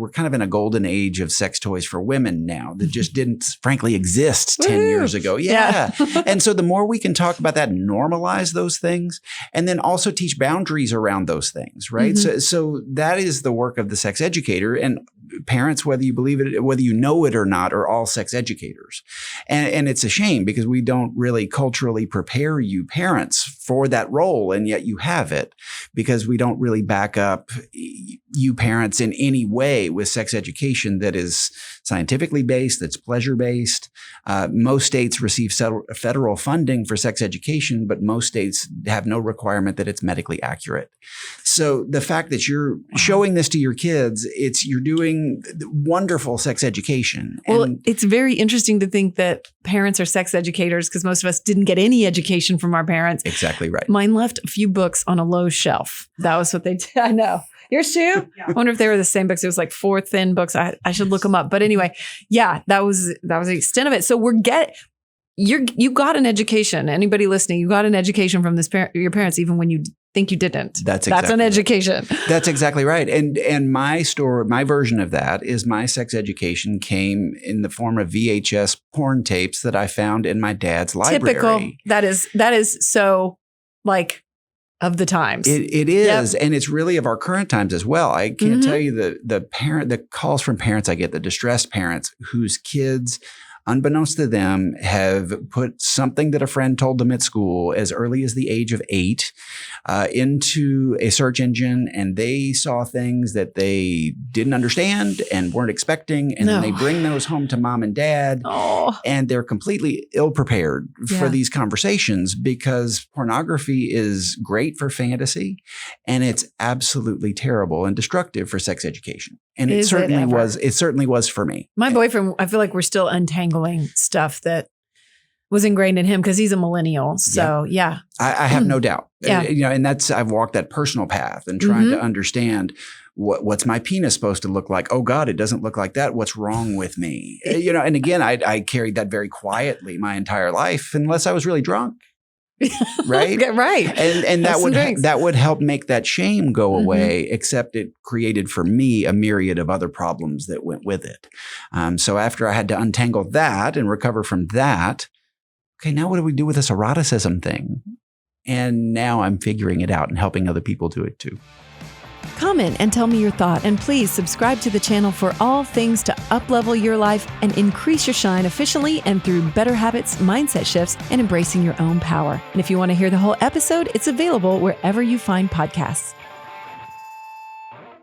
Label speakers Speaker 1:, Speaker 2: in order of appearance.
Speaker 1: We're kind of in a golden age of sex toys for women now that just didn't, frankly, exist 10 years ago. Yeah. And so the more we can talk about that, normalize those things, and then also teach boundaries around those things, right? So that is the work of the sex educator. And parents, whether you believe it, whether you know it or not, are all sex educators. And it's a shame because we don't really culturally prepare you parents for that role. And yet you have it because we don't really back up you parents in any way with sex education that is scientifically based, that's pleasure based. Most states receive federal funding for sex education, but most states have no requirement that it's medically accurate. So the fact that you're showing this to your kids, you're doing wonderful sex education.
Speaker 2: Well, it's very interesting to think that parents are sex educators because most of us didn't get any education from our parents.
Speaker 1: Exactly right.
Speaker 2: Mine left a few books on a low shelf. That was what they did. I know. Yours too? Yeah. I wonder if they were the same books. It was like 4 thin books. I should look them up. But anyway, yeah, that was the extent of it. So you got an education. Anybody listening, you got an education from your parents, even when you think you didn't. That's an education.
Speaker 1: That's exactly right. And my version of that is my sex education came in the form of VHS porn tapes that I found in my dad's library.
Speaker 2: Typical. That is so like of the times.
Speaker 1: It is. Yep. And it's really of our current times as well. I can't tell you the calls from parents I get, the distressed parents whose kids, unbeknownst to them, have put something that a friend told them at school as early as the age of 8 into a search engine, and they saw things that they didn't understand and weren't expecting, and then they bring those home to mom and dad, and they're completely ill-prepared for these conversations because pornography is great for fantasy, and it's absolutely terrible and destructive for sex education. And it certainly was for me.
Speaker 2: My boyfriend, I feel like we're still untangling stuff that was ingrained in him because he's a millennial. So yeah.
Speaker 1: I have no doubt. Yeah. And I've walked that personal path and trying to understand what's my penis supposed to look like? Oh God, it doesn't look like that. What's wrong with me? And again, I carried that very quietly my entire life unless I was really drunk. Right.
Speaker 2: Right.
Speaker 1: And that would help make that shame go away, except it created for me a myriad of other problems that went with it. So after I had to untangle that and recover from that, okay, now what do we do with this eroticism thing? And now I'm figuring it out and helping other people do it too.
Speaker 2: Comment and tell me your thought, and please subscribe to the channel for all things to up-level your life and increase your shine efficiently and through better habits, mindset shifts, and embracing your own power. And if you want to hear the whole episode, it's available wherever you find podcasts.